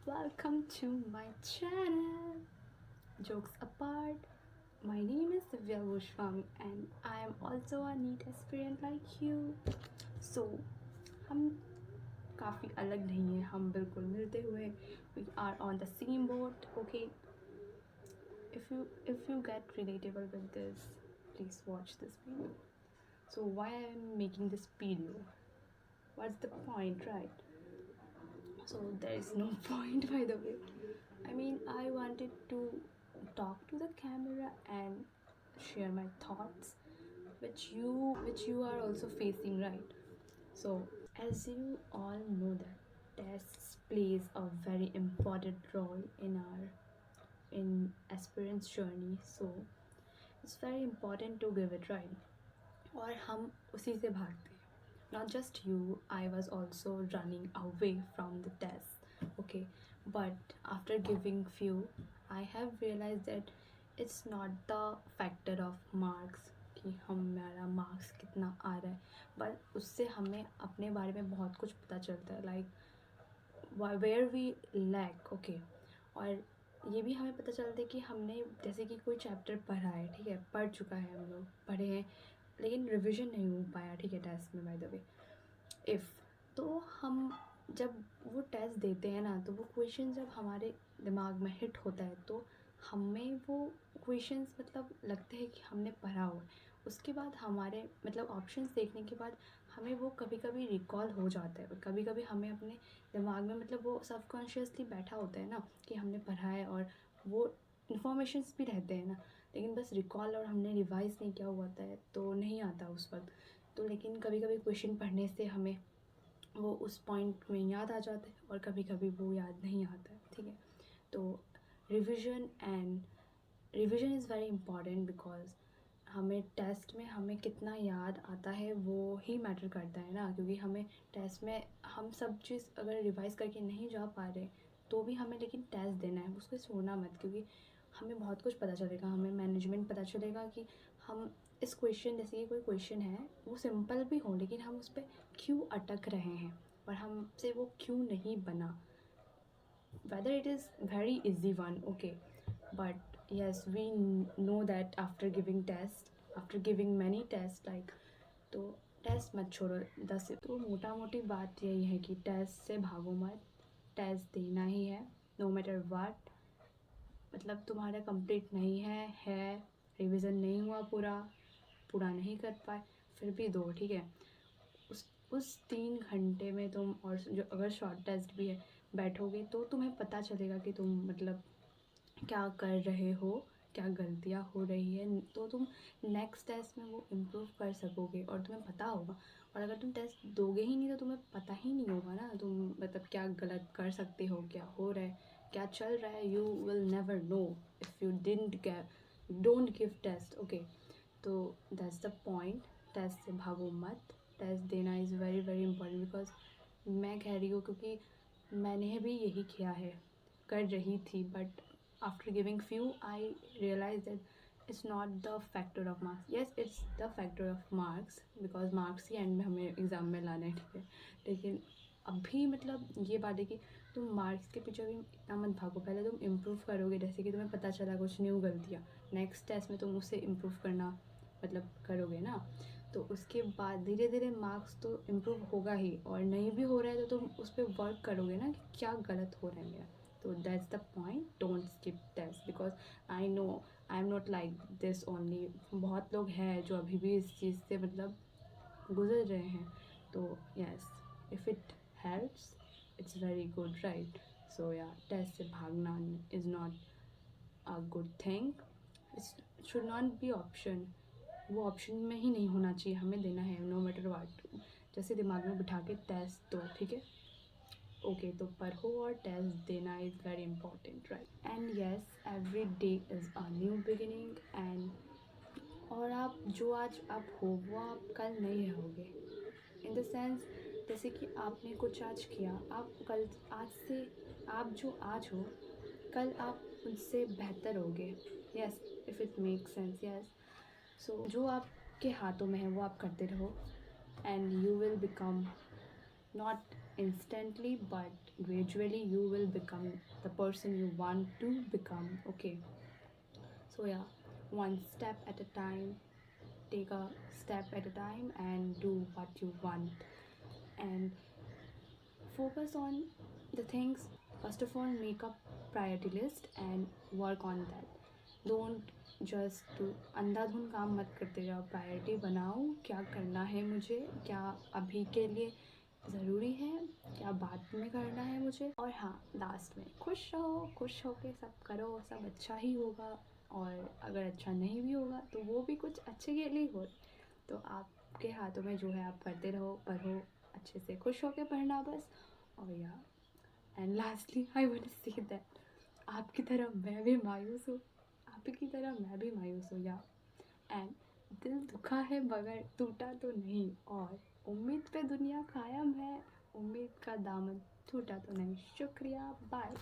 welcome to my channel. Jokes apart, my name is Divya Goswami and I am also a NEET aspirant like you. So, हम काफ़ी अलग नहीं हैं, हम बिल्कुल मिलते हुए. We are on the same boat, okay? If you get relatable with this, please watch this video. So why I am making this video? What's the point, right? So there is no point, by the way. I mean, I wanted to talk to the camera and share my thoughts, which you are also facing, right? So as you all know that tests plays a very important role in aspirant's journey. So it's very important to give it, right? और हम उसी से भागते हैं. Not just you, I was also running away from the test, okay? But after giving few, I have realized that it's not the factor of marks कि हमारा marks कितना आ रहा है, बट उससे हमें अपने बारे में बहुत कुछ पता चलता है, like where we lack, okay? और ये भी हमें पता चलता है कि हमने जैसे कि कोई चैप्टर पढ़ा है, ठीक है, पढ़ चुका है, हम लोग पढ़े हैं, लेकिन रिविज़न नहीं हो पाया, ठीक है, टेस्ट में, बाय द वे. इफ़ तो हम जब वो टेस्ट देते हैं ना, तो वो क्वेश्चन जब हमारे दिमाग में हिट होता है तो हमें वो क्वेश्चंस मतलब लगते हैं कि हमने पढ़ा हुआ है. उसके बाद हमारे मतलब ऑप्शंस देखने के बाद हमें वो कभी कभी रिकॉल हो जाता है, और कभी कभी हमें अपने दिमाग में मतलब वो सबकॉन्शियसली बैठा होता है ना कि हमने पढ़ा है, और वो इन्फॉर्मेशंस भी रहते हैं ना, लेकिन बस रिकॉल और हमने रिवाइज़ नहीं किया हुआ होता है तो नहीं आता उस वक्त. तो लेकिन कभी कभी क्वेश्चन पढ़ने से हमें वो उस पॉइंट में याद आ जाता है, और कभी कभी वो याद नहीं आता है, ठीक है? तो revision is very important, because हमें टेस्ट में हमें कितना याद आता है वो ही मैटर करता है ना, क्योंकि हमें टेस्ट में हम सब चीज़ अगर रिवाइज़ करके नहीं जा पा रहे तो भी हमें लेकिन टेस्ट देना है, उसको छोड़ना मत, क्योंकि हमें बहुत कुछ पता चलेगा, हमें मैनेजमेंट पता चलेगा कि हम इस क्वेश्चन, जैसे कि कोई क्वेश्चन है वो सिंपल भी हो लेकिन हम उस पर क्यों अटक रहे हैं और हमसे वो क्यों नहीं बना. Whether it is very easy one, okay, but yes, we know that after giving many tests, like, तो टेस्ट मत छोड़ो. 10 तो मोटा मोटी बात यही है कि टेस्ट से भागो मत, टेस्ट देना ही है, नो मैटर वाट. मतलब तुम्हारा कंप्लीट नहीं है रिवीजन नहीं हुआ, पूरा नहीं कर पाए, फिर भी दो, ठीक है? उस 3 घंटे में तुम, और जो अगर शॉर्ट टेस्ट भी है, बैठोगे तो तुम्हें पता चलेगा कि तुम मतलब क्या कर रहे हो, क्या गलतियाँ हो रही है, तो तुम नेक्स्ट टेस्ट में वो इम्प्रूव कर सकोगे और तुम्हें पता होगा. और अगर तुम टेस्ट दोगे ही नहीं तो तुम्हें पता ही नहीं होगा ना तुम मतलब क्या गलत कर सकते हो, क्या हो रहा है, क्या चल रहा है. You will never know if you don't give test, okay? तो दैट्स द पॉइंट. टेस्ट से भागो मत, टेस्ट देना is very very important. Because मैं कह रही हूँ क्योंकि मैंने भी यही किया है, कर रही थी, but after giving few I realise that it's not the factor of marks. Yes, it's the factor of marks, because marks ही एंड में हमें एग्ज़ाम में लाना है, ठीक है? लेकिन अभी मतलब ये बात है कि तुम मार्क्स के पीछे भी इतना मत भागो, पहले तुम इम्प्रूव करोगे. जैसे कि तुम्हें पता चला कुछ न्यू गलतियाँ, नेक्स्ट टेस्ट में तुम उससे इम्प्रूव करना मतलब करोगे ना, तो उसके बाद धीरे धीरे मार्क्स तो इम्प्रूव होगा ही. और नहीं भी हो रहा है तो तुम उस पर वर्क करोगे ना कि क्या गलत हो रहा है मेरा. तो that's the point. Don't skip test, because I know I am not like this only. बहुत लोग हैं जो अभी भी इस चीज़ से मतलब गुजर रहे हैं. तो yes, if it helps it's very good, right? So yeah, test से भागना is not a good thing. It's should not be option. वो ऑप्शन में ही नहीं होना चाहिए, हमें देना है नो मैटर वाट. जैसे दिमाग में बिठा के टेस्ट दो, ठीक है? ओके, तो पढ़ो और टेस्ट देना is very important, right? And yes, every day is a new beginning. And और आप जो आज आप हो वो आप कल नहीं रहोगे. इन द सेंस, जैसे कि आपने कुछ आज किया, आप कल आज से आप जो आज हो कल आप उनसे बेहतर होगे. Yes, if it make sense. Yes, so जो आपके हाथों में है वो आप करते रहो, and you will become not instantly, but gradually you will become the person you want to become. Okay, so yeah, one step at a time, take a step at a time and do what you want, and focus on the things. First of all, make a priority list and work on that. Don't just do अंधाधुन काम मत करते जाओ, priority बनाओ क्या करना है मुझे, क्या अभी के लिए ज़रूरी है, क्या बाद में करना है मुझे। और हाँ, लास्ट में खुश रहो, खुश होके सब करो, सब अच्छा ही होगा। और अगर अच्छा नहीं भी होगा तो वो भी कुछ अच्छे के लिए ही हो। तो आपके हाथों में जो है आप करते रहो, पढ़ो अच्छे से, खुश होके पढ़ना बस। और या and lastly I want to say that आपकी तरह मैं भी मायूस हूँ, आपकी तरह मैं भी मायूस हूँ या। एंड दिल दुखा है मगर टूटा तो नहीं, और उम्मीद पे दुनिया कायम है, उम्मीद का दामन टूटा तो नहीं। शुक्रिया, बाय।